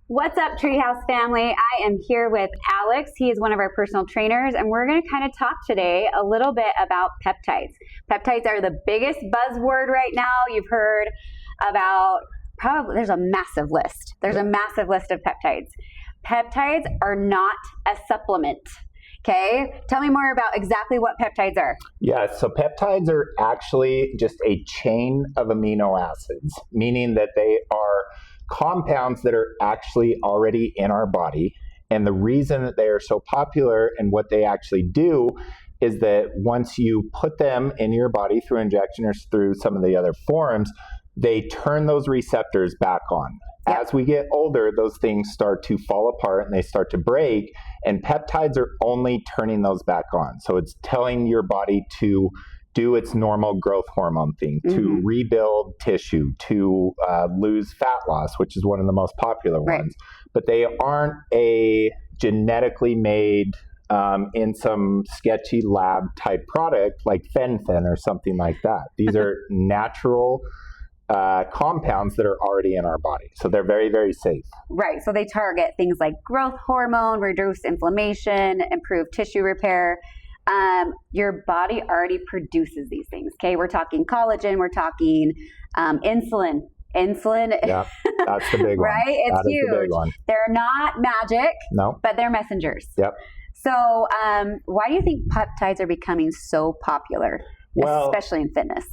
What's up, Treehouse family? I am here with Alex. He is one of our personal trainers, and we're going to kind of talk today a little bit about peptides. Peptides are the biggest buzzword right now. You've heard about there's a massive list. There's a massive list of peptides. Peptides are not a supplement. Okay, tell me more about exactly what peptides are. Yeah, so peptides are actually just a chain of amino acids, meaning that they are compounds that are actually already in our body. And the reason that they are so popular and what they actually do is that once you put them in your body through injection or through some of the other forms, they turn those receptors back on. Yep. As we get older, those things start to fall apart and they start to break, and peptides are only turning those back on. So it's telling your body to do its normal growth hormone thing, to rebuild tissue, to lose fat loss, which is one of the most popular ones. But they aren't a genetically made in some sketchy lab type product like fen-phen or something like that. These are natural compounds that are already in our body. So they're very, very safe. Right. So they target things like growth hormone, reduce inflammation, improve tissue repair. Your body already produces these things. Okay. We're talking collagen. We're talking insulin. Yeah, that's the big one. Right? It's that huge. The big one. They're not magic, no, but they're messengers. Yep. So why do you think peptides are becoming so popular, especially in fitness?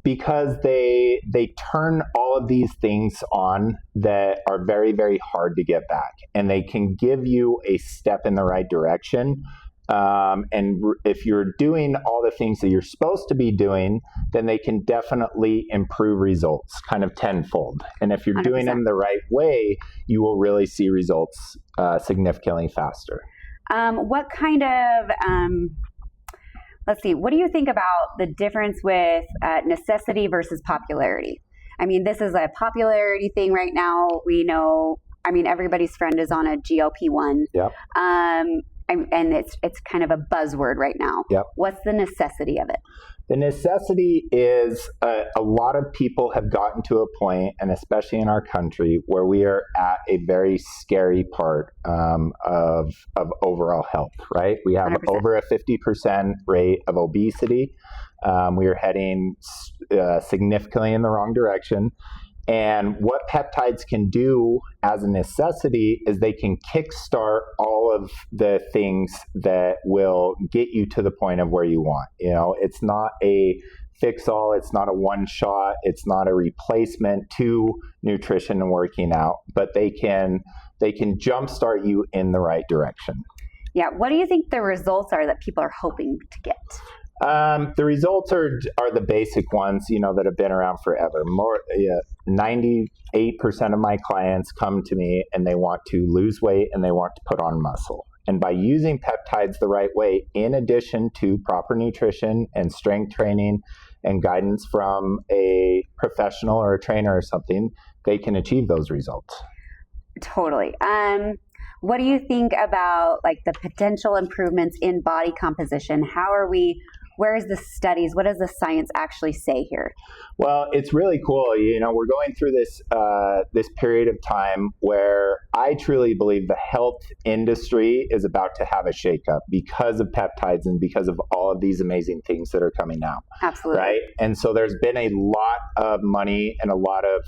Because they turn all of these things on that are very, very hard to get back. And they can give you a step in the right direction. And if you're doing all the things that you're supposed to be doing, then they can definitely improve results kind of tenfold. And if you're 100%. Doing them the right way, you will really see results significantly faster. What kind of... let's see, what do you think about the difference with necessity versus popularity? I mean, this is a popularity thing right now. We know, I mean, everybody's friend is on a GLP-1. Yep. And it's kind of a buzzword right now. Yep. What's the necessity of it? The necessity is a lot of people have gotten to a point, and especially in our country, where we are at a very scary part of overall health, right? We have 100%. Over a 50% rate of obesity. We are heading significantly in the wrong direction. And what peptides can do as a necessity is they can kickstart all of the things that will get you to the point of where you want. You know, it's not a fix-all, it's not a one-shot, it's not a replacement to nutrition and working out, but they can jumpstart you in the right direction. Yeah, what do you think the results are that people are hoping to get? The results are the basic ones, you know, that have been around forever. 98% of my clients come to me and they want to lose weight and they want to put on muscle. And by using peptides the right way, in addition to proper nutrition and strength training and guidance from a professional or a trainer or something, they can achieve those results. Totally. What do you think about like the potential improvements in body composition? Where's the studies? What does the science actually say here? Well, it's really cool. You know, we're going through this period of time where I truly believe the health industry is about to have a shakeup because of peptides and because of all of these amazing things that are coming out. Absolutely. Right? And so there's been a lot of money and a lot of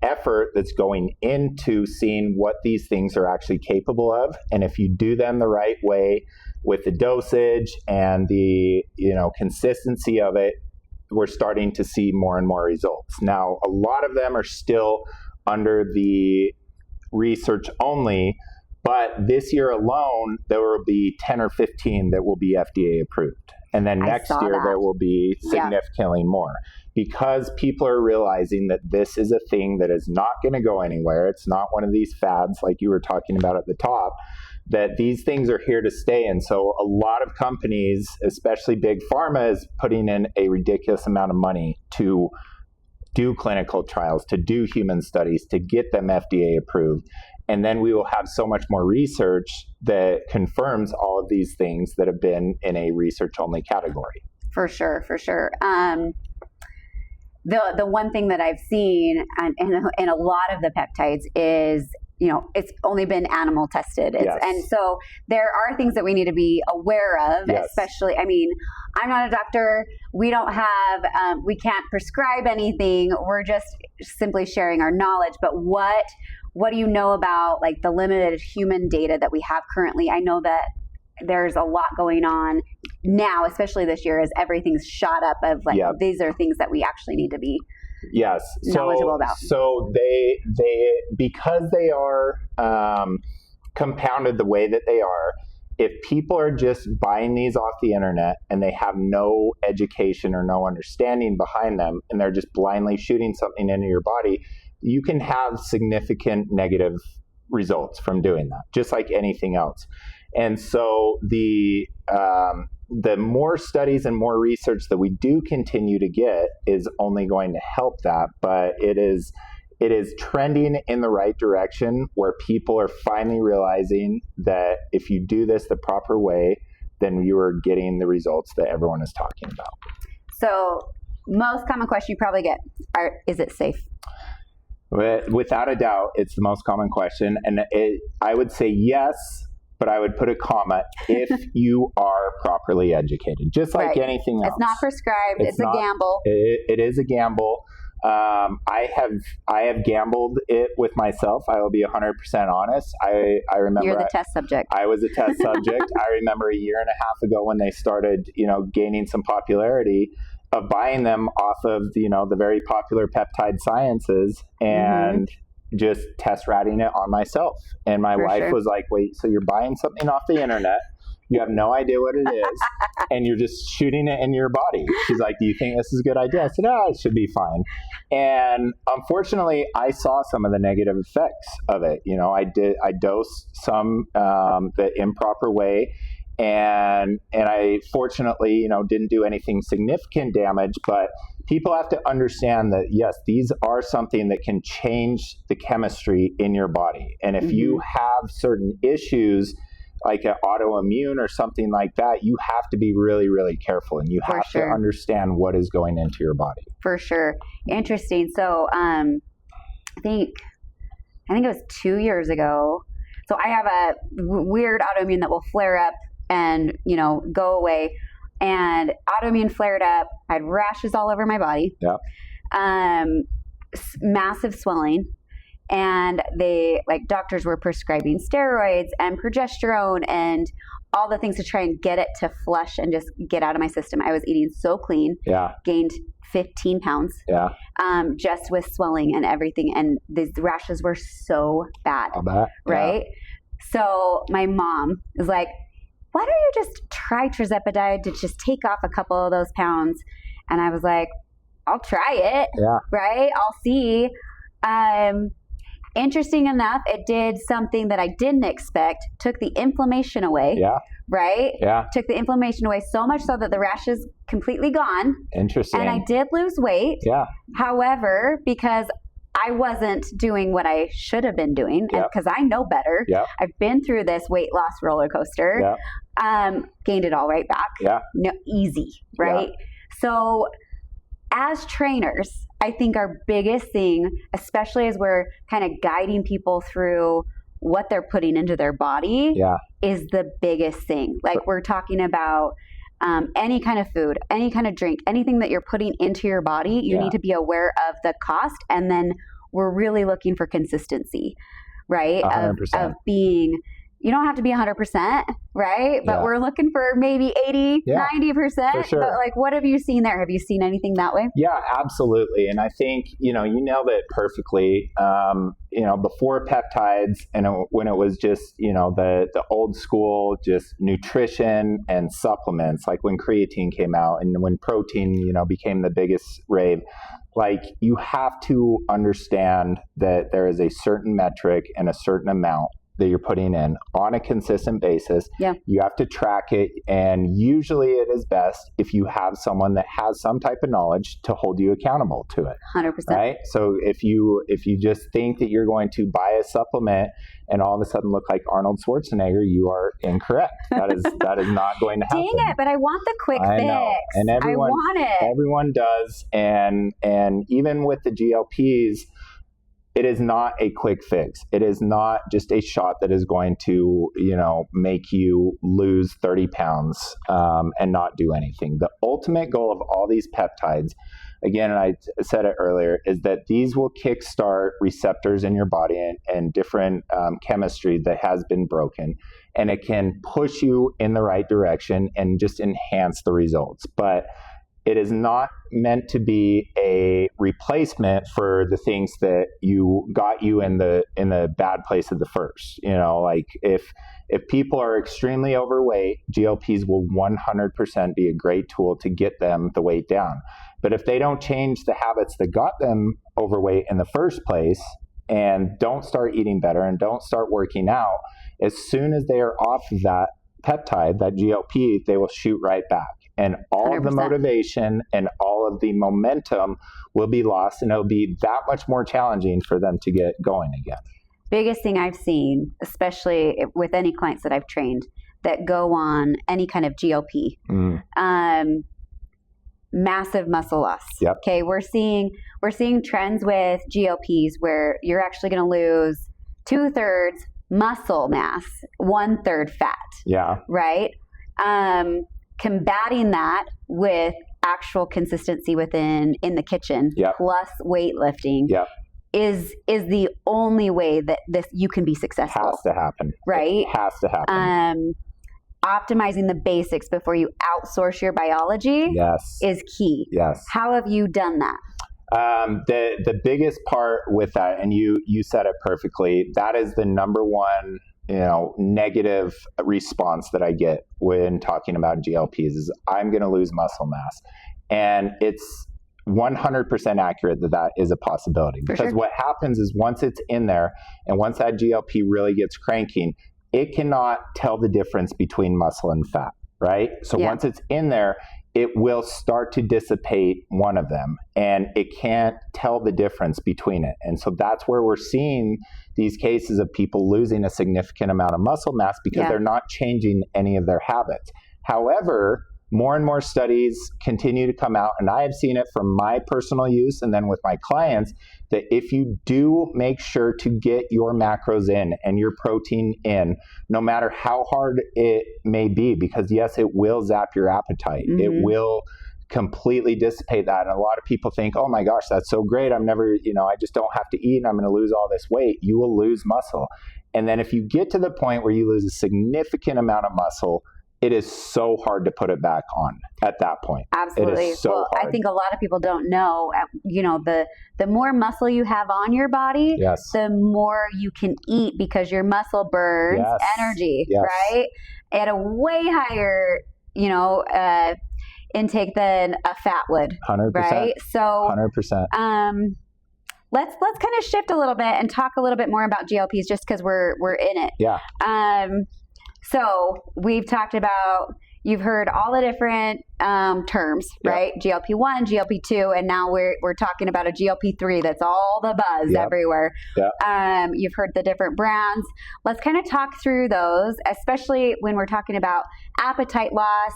effort that's going into seeing what these things are actually capable of. And if you do them the right way with the dosage and the, you know, consistency of it, we're starting to see more and more results. Now, a lot of them are still under the research only, but this year alone, there will be 10 or 15 that will be FDA approved. And then next year, there will be significantly more, because people are realizing that this is a thing that is not going to go anywhere. It's not one of these fads like you were talking about at the top, that these things are here to stay. And so a lot of companies, especially big pharma, is putting in a ridiculous amount of money to do clinical trials, to do human studies, to get them FDA approved. And then we will have so much more research that confirms all of these things that have been in a research-only category. For sure, for sure. the one thing that I've seen in a lot of the peptides is, it's only been animal tested. Yes. And so there are things that we need to be aware of, Yes. especially, I'm not a doctor. We don't have, we can't prescribe anything. We're just simply sharing our knowledge. But what do you know about like the limited human data that we have currently? I know that there's a lot going on now, especially this year, as everything's shot up of like, these are things that we actually need to be knowledgeable about. So they because they are compounded the way that they are, if people are just buying these off the internet and they have no education or no understanding behind them, and they're just blindly shooting something into your body, you can have significant negative results from doing that, just like anything else. And so the more studies and more research that we do continue to get is only going to help that. But it is trending in the right direction, where people are finally realizing that if you do this the proper way, then you are getting the results that everyone is talking about. So most common question you probably get is it safe? Without a doubt, it's the most common question. And I would say yes, but I would put a comma if you are properly educated, just like anything else. It's not prescribed. It's a gamble. It is a gamble. I have gambled it with myself. I will be 100% honest. I remember you're the test subject. I was a test subject. I remember a year and a half ago when they started, gaining some popularity, of buying them off of the very popular Peptide Sciences and just test ratting it on myself. And my wife was like, wait, so you're buying something off the internet, you have no idea what it is, and you're just shooting it in your body. She's like, do you think this is a good idea? I said, it should be fine. And unfortunately, I saw some of the negative effects of it. I dosed some the improper way, and I fortunately, didn't do anything significant damage, but people have to understand that, yes, these are something that can change the chemistry in your body. And if you have certain issues like an autoimmune or something like that, you have to be really, really careful, and you have to understand what is going into your body. For sure. Interesting. So I think it was 2 years ago. So I have a weird autoimmune that will flare up and, go away. And autoimmune flared up. I had rashes all over my body. Yeah. Massive swelling. And doctors were prescribing steroids and progesterone and all the things to try and get it to flush and just get out of my system. I was eating so clean. Yeah. Gained 15 pounds. Yeah. Just with swelling and everything. And these rashes were so bad. I'll bet. Right? Yeah. So my mom is like, why don't you just try Tirzepatide to just take off a couple of those pounds? And I was like, I'll try it. Yeah. Right? I'll see. Interesting enough, it did something that I didn't expect. Took the inflammation away. Yeah. Right? Yeah. Took the inflammation away so much so that the rash is completely gone. Interesting. And I did lose weight. Yeah. However, because I wasn't doing what I should have been doing, because I know better. Yep. I've been through this weight loss roller coaster. Yep. Gained it all right back. Yeah. No, easy, right? Yeah. So as trainers, I think our biggest thing, especially as we're kind of guiding people through what they're putting into their body, is the biggest thing. Like we're talking about any kind of food, any kind of drink, anything that you're putting into your body, you need to be aware of the cost. And then we're really looking for consistency, right? 100%. Of being, you don't have to be 100%, right? But we're looking for maybe 80, 90%. For sure. But like, what have you seen there? Have you seen anything that way? Yeah, absolutely. And I think, you nailed it perfectly. Before peptides and when it was just, the old school, just nutrition and supplements, like when creatine came out and when protein, became the biggest rave, like you have to understand that there is a certain metric and a certain amount that you're putting in on a consistent basis. Yeah. You have to track it, and usually it is best if you have someone that has some type of knowledge to hold you accountable to it. 100%. Right? So if you just think that you're going to buy a supplement and all of a sudden look like Arnold Schwarzenegger, you are incorrect. That is not going to happen. Dang it, but I want the quick I fix. know. And I want it. Everyone does, and even with the GLPs, it is not a quick fix. It is not just a shot that is going to, make you lose 30 pounds and not do anything. The ultimate goal of all these peptides, again, and I said it earlier, is that these will kickstart receptors in your body and different chemistry that has been broken, and it can push you in the right direction and just enhance the results. But it is not meant to be a replacement for the things that got you in the bad place at the first. Like if people are extremely overweight, GLPs will 100% be a great tool to get them the weight down. But if they don't change the habits that got them overweight in the first place and don't start eating better and don't start working out, as soon as they are off of that peptide, that GLP, they will shoot right back. And all 100%. of the motivation and all of the momentum will be lost, and it'll be that much more challenging for them to get going again. Biggest thing I've seen, especially with any clients that I've trained that go on any kind of GLP, massive muscle loss. Yep. Okay, we're seeing trends with GLPs where you're actually going to lose 2/3 muscle mass, 1/3 fat. Yeah. Right. Combating that with actual consistency in the kitchen, yep. plus weightlifting, yep. is the only way that you can be successful. Has to happen. Right? It has to happen. Optimizing the basics before you outsource your biology yes. is key. Yes. How have you done that? The biggest part with that, and you said it perfectly, that is the number one negative response that I get when talking about GLPs is I'm going to lose muscle mass. And it's 100% accurate that is a possibility. Because what happens is once it's in there and once that GLP really gets cranking, it cannot tell the difference between muscle and fat, right? So once it's in there, it will start to dissipate one of them, and it can't tell the difference between it. And so that's where we're seeing these cases of people losing a significant amount of muscle mass because they're not changing any of their habits. However, more and more studies continue to come out, and I have seen it from my personal use and then with my clients, that if you do make sure to get your macros in and your protein in, no matter how hard it may be, because yes, it will zap your appetite. Mm-hmm. It will completely dissipate that. And a lot of people think, oh my gosh, that's so great. I'm never, I just don't have to eat and I'm going to lose all this weight. You will lose muscle. And then if you get to the point where you lose a significant amount of muscle, it is so hard to put it back on at that point. Absolutely. It is so hard. I think a lot of people don't know, the more muscle you have on your body, the more you can eat because your muscle burns energy, right? At a way higher, intake than a fat would. 100%. Right? So 100%. Let's kind of shift a little bit and talk a little bit more about GLPs just because we're in it. Yeah. So we've talked about, you've heard all the different terms, right? GLP-1, GLP-2, and now we're talking about a GLP-3 that's all the buzz everywhere. Yep. You've heard the different brands. Let's kind of talk through those, especially when we're talking about appetite loss.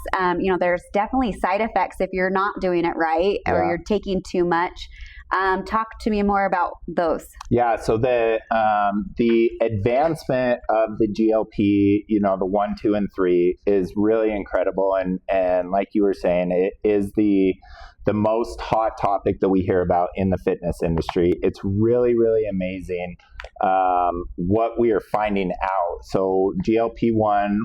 There's definitely side effects if you're not doing it right or you're taking too much. Talk to me more about those. Yeah, so the advancement of the GLP, the 1, 2, and 3 is really incredible. And like you were saying, it is the most hot topic that we hear about in the fitness industry. It's really, really amazing what we are finding out. So GLP-1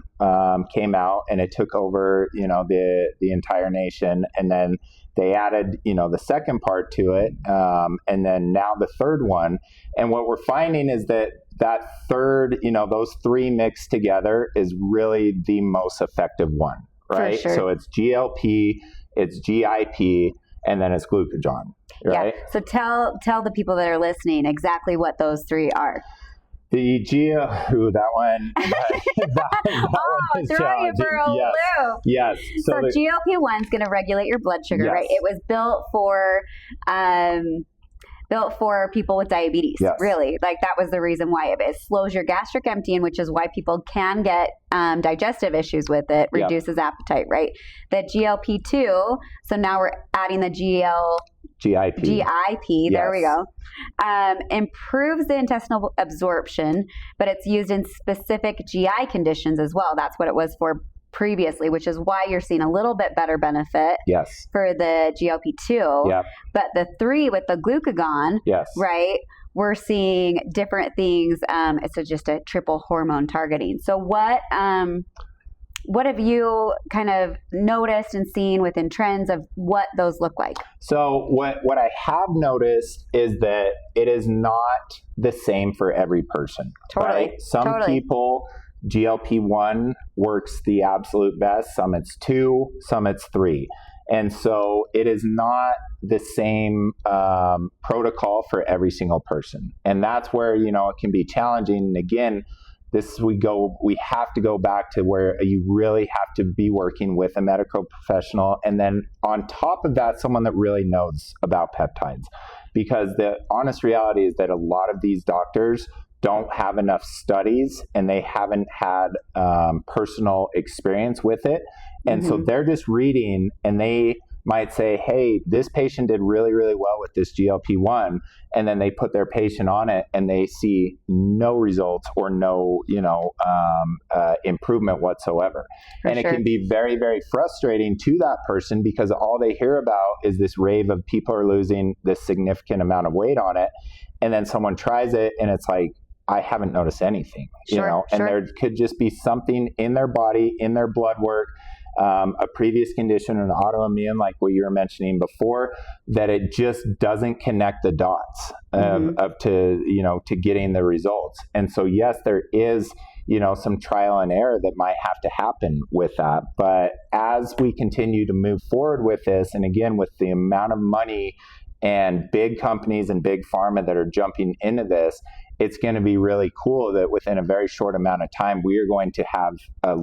came out and it took over, the entire nation. And then they added, the second part to it, and then now the third one. And what we're finding is that third, those three mixed together is really the most effective one, right? For sure. So it's GLP, it's GIP, and then it's glucagon, right? Yeah. So tell the people that are listening exactly what those three are. The that one. Oh, throwing you for a loop. Yes. So GLP-1 is going to regulate your blood sugar, right? It was built for people with diabetes, really. Like that was the reason why it slows your gastric emptying, which is why people can get digestive issues with it, reduces appetite, right? The GLP-2, so now we're adding the GIP, there we go, improves the intestinal absorption, but it's used in specific GI conditions as well. That's what it was for previously, which is why you're seeing a little bit better benefit for the GLP-2. But the 3 with the glucagon, right, we're seeing different things. It's just a triple hormone targeting. So what have you kind of noticed and seen within trends of what those look like? So what I have noticed is that it is not the same for every person. Right? Some people, GLP-1 works the absolute best. Some it's 2, some it's 3. And so it is not the same protocol for every single person. And that's where, it can be challenging. And again, we have to go back to where you really have to be working with a medical professional. And then on top of that, someone that really knows about peptides. Because the honest reality is that a lot of these doctors don't have enough studies and they haven't had personal experience with it. And so they're just reading and they might say, hey, this patient did really, really well with this GLP-1. And then they put their patient on it and they see no results or no, improvement whatsoever. It can be very, very frustrating to that person because all they hear about is this rave of people are losing this significant amount of weight on it. And then someone tries it and it's like, I haven't noticed anything, and there could just be something in their body, in their blood work, a previous condition, an autoimmune, like what you were mentioning before, that it just doesn't connect the dots to getting the results. And so, yes, there is, some trial and error that might have to happen with that. But as we continue to move forward with this, and again, with the amount of money and big companies and big pharma that are jumping into this, it's going to be really cool that within a very short amount of time, we are going to have a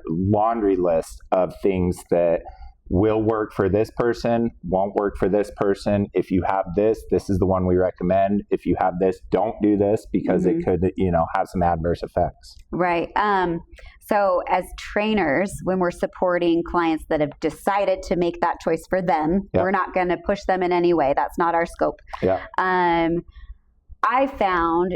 laundry list of things that will work for this person, won't work for this person. If you have this, this is the one we recommend. If you have this, don't do this because it could, have some adverse effects. Right. So as trainers, when we're supporting clients that have decided to make that choice for them, we're not going to push them in any way. That's not our scope. I found,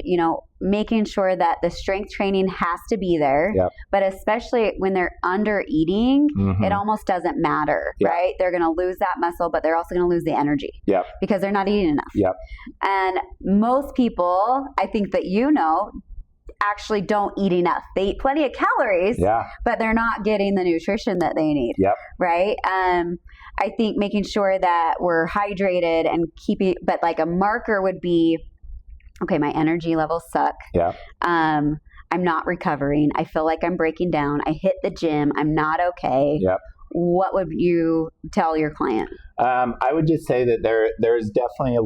making sure that the strength training has to be there, but especially when they're under eating, it almost doesn't matter, right? They're going to lose that muscle, but they're also going to lose the energy because they're not eating enough. And most people, I think that actually don't eat enough. They eat plenty of calories, but they're not getting the nutrition that they need, right? I think making sure that we're hydrated and but like a marker would be, okay, my energy levels suck. I'm not recovering. I feel like I'm breaking down. I hit the gym. I'm not okay. What would you tell your client? I would just say that there's definitely a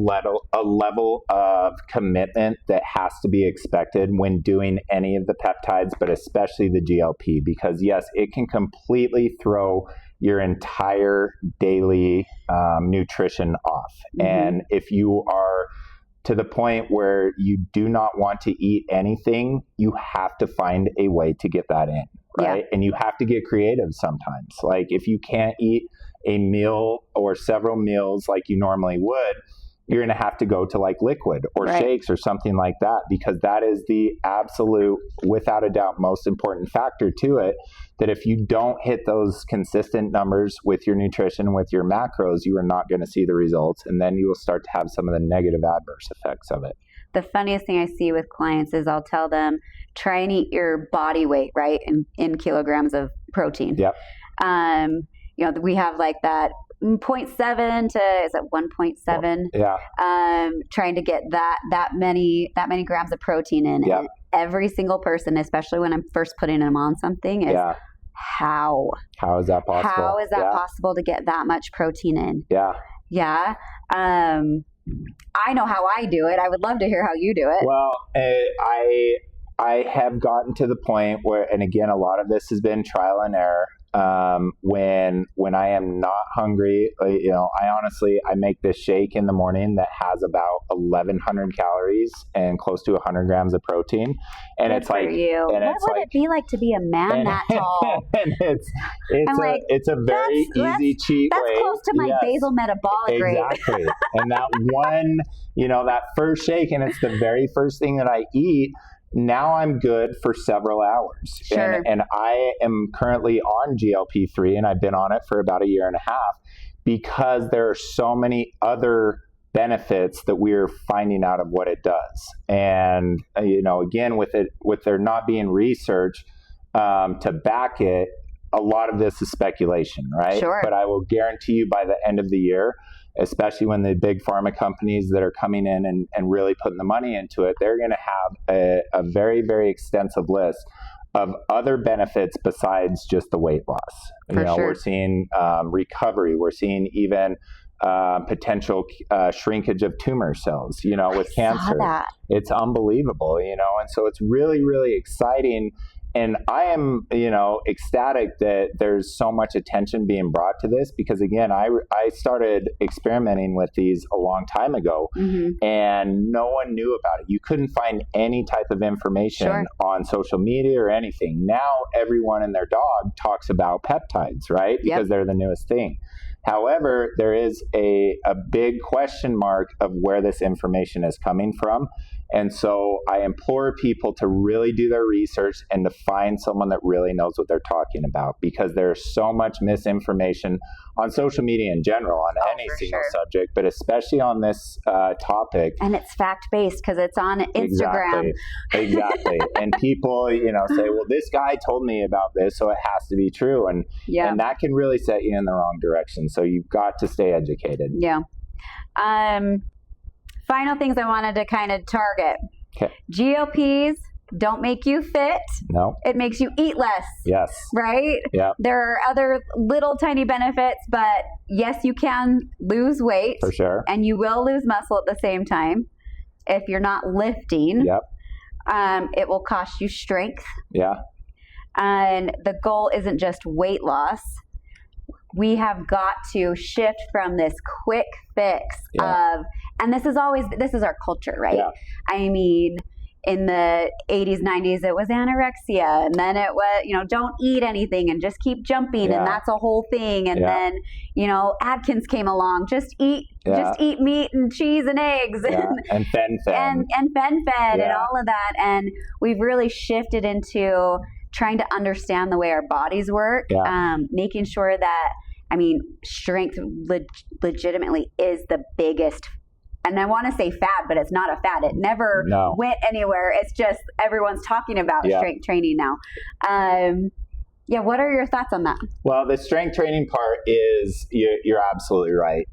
level of commitment that has to be expected when doing any of the peptides, but especially the GLP, because yes, it can completely throw your entire daily nutrition off. And if you are to the point where you do not want to eat anything, you have to find a way to get that in, right? And you have to get creative sometimes. Like if you can't eat a meal or several meals like you normally would, you're going to have to go to like liquid or shakes or something like that, because that is the absolute, without a doubt, most important factor to it, that if you don't hit those consistent numbers with your nutrition, with your macros, you are not going to see the results. And then you will start to have some of the negative adverse effects of it. The funniest thing I see with clients is I'll tell them, try and eat your body weight, right? In kilograms of protein. We have like that 0.7 to, is it 1.7? Trying to get that many grams of protein in. And every single person, especially when I'm first putting them on something, is how is that possible? How is that possible to get that much protein in? I know how I do it. I would love to hear how you do it. Well, I have gotten to the point where, and again, a lot of this has been trial and error. When I am not hungry, I make this shake in the morning that has about 1,100 calories and close to 100 grams of protein. And Good it's for like, you. and What it's would like, it be like to be a man that tall? And it's a very easy cheat That's way. close to my Yes, basal metabolic rate. exactly. And that one, that first shake, and it's the very first thing that I eat. Now I'm good for several hours. Sure. And I am currently on GLP-3, and I've been on it for about a year and a half, because there are so many other benefits that we're finding out of what it does. And, again, with there not being research to back it, a lot of this is speculation, right? Sure. But I will guarantee you by the end of the year, especially when the big pharma companies that are coming in and really putting the money into it, they're going to have a very, very extensive list of other benefits besides just the weight loss. Sure. We're seeing recovery. We're seeing even potential shrinkage of tumor cells, with cancer. That. It's unbelievable, and so it's really, really exciting. And I am, ecstatic that there's so much attention being brought to this, because again, I started experimenting with these a long time ago, and no one knew about it. You couldn't find any type of information on social media or anything. Now everyone and their dog talks about peptides, right? Because they're the newest thing. However, there is a big question mark of where this information is coming from. And so I implore people to really do their research and to find someone that really knows what they're talking about, because there's so much misinformation on social media in general on any single subject, but especially on this topic. And it's fact-based because it's on Instagram. Exactly. And people, say, well, this guy told me about this, so it has to be true. And that can really set you in the wrong direction. So you've got to stay educated. Yeah. Final things I wanted to kind of target. Okay. GLPs don't make you fit. No. It makes you eat less. Yes. Right? Yeah. There are other little tiny benefits, but yes, you can lose weight. For sure. And you will lose muscle at the same time if you're not lifting. Yep. It will cost you strength. Yeah. And the goal isn't just weight loss. We have got to shift from this quick fix of, and this is our culture, right? Yeah. I mean, in the 80s, 90s, it was anorexia, and then it was, don't eat anything and just keep jumping, and that's a whole thing. And then, Atkins came along, just eat meat and cheese and eggs, and fen-phen. and fen-phen and all of that. And we've really shifted into trying to understand the way our bodies work, making sure that, strength legitimately is the biggest, and I want to say fad, but it's not a fad. It never went anywhere. It's just everyone's talking about strength training now. What are your thoughts on that? Well, the strength training part is, you're absolutely right.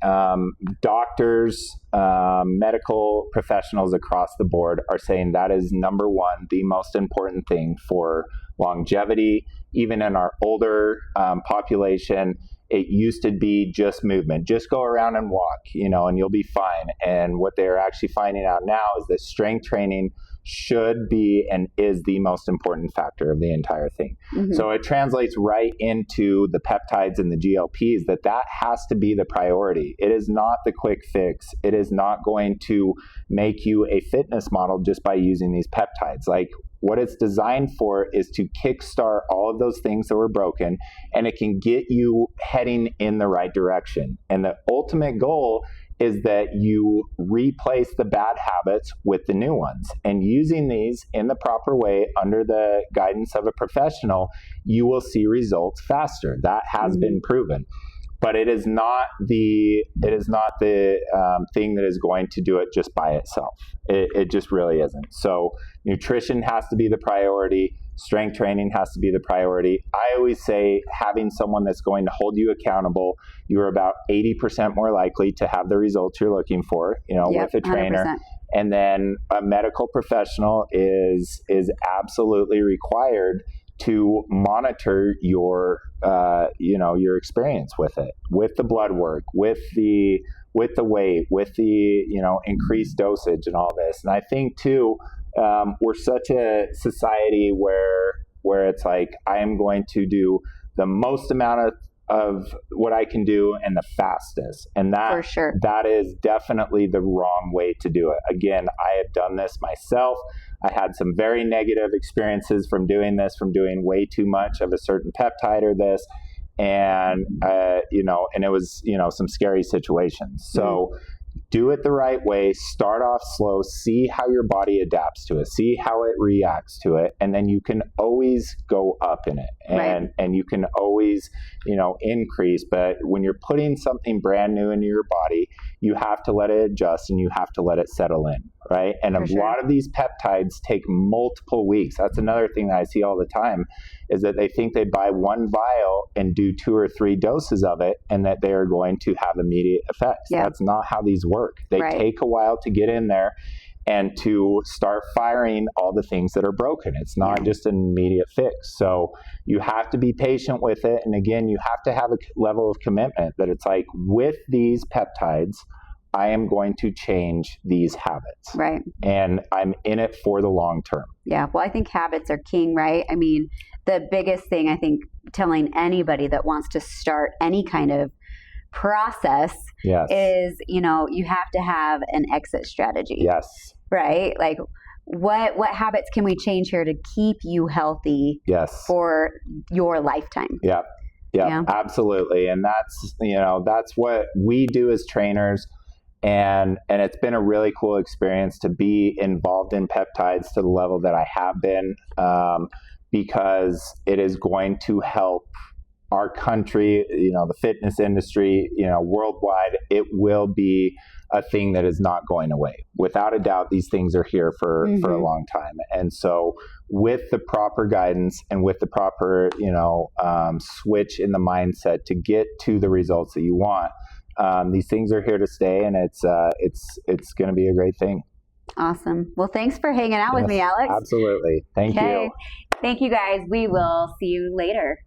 Doctors, medical professionals across the board are saying that is number one, the most important thing for longevity. Even in our older population, it used to be just movement. Just go around and walk, and you'll be fine. And what they're actually finding out now is that strength training should be and is the most important factor of the entire thing. So it translates right into the peptides and the GLPs, that has to be the priority. It is not the quick fix. It is not going to make you a fitness model just by using these peptides. Like, what it's designed for is to kickstart all of those things that were broken, and it can get you heading in the right direction. And the ultimate goal is that you replace the bad habits with the new ones. And using these in the proper way under the guidance of a professional, you will see results faster. That has been proven. But it is not the thing that is going to do it just by itself. It just really isn't. So nutrition has to be the priority. Strength training has to be the priority. I always say having someone that's going to hold you accountable, you're about 80% more likely to have the results you're looking for, with a trainer. 100%. And then a medical professional is absolutely required to monitor your experience with it, with the blood work, with the with the weight, with the, you know, increased dosage and all this. And I think too, we're such a society where it's like, I am going to do the most amount of what I can do and the fastest. And that, For sure. that is definitely the wrong way to do it. Again, I have done this myself. I had some very negative experiences from doing this, from doing way too much of a certain peptide or this. And, you know, and it was, you know, some scary situations. So do it the right way, start off slow, see how your body adapts to it, see how it reacts to it. And then you can always go up in it and you can always, you know, increase. But when you're putting something brand new into your body, you have to let it adjust and you have to let it settle in. Right. And a lot of these peptides take multiple weeks. That's another thing that I see all the time, is that they think they buy one vial and do 2 or 3 doses of it and that they are going to have immediate effects. Yeah. That's not how these work. They take a while to get in there and to start firing all the things that are broken. It's not just an immediate fix. So you have to be patient with it. And again, you have to have a level of commitment that it's like, with these peptides, I am going to change these habits. Right. And I'm in it for the long term. Yeah. Well, I think habits are king, right? I mean, the biggest thing I think telling anybody that wants to start any kind of process is, you know, you have to have an exit strategy. Yes. Right? Like, what habits can we change here to keep you healthy for your lifetime? Yeah, absolutely. And that's, you know, that's what we do as trainers. And it's been a really cool experience to be involved in peptides to the level that I have been, because it is going to help our country, you know, the fitness industry, you know, worldwide. It will be a thing that is not going away. Without a doubt, these things are here for a long time. And so with the proper guidance and with the proper, you know, switch in the mindset to get to the results that you want, these things are here to stay, and it's going to be a great thing. Awesome. Well, thanks for hanging out with me, Alex. Absolutely. Thank you. Thank you, guys. We will see you later.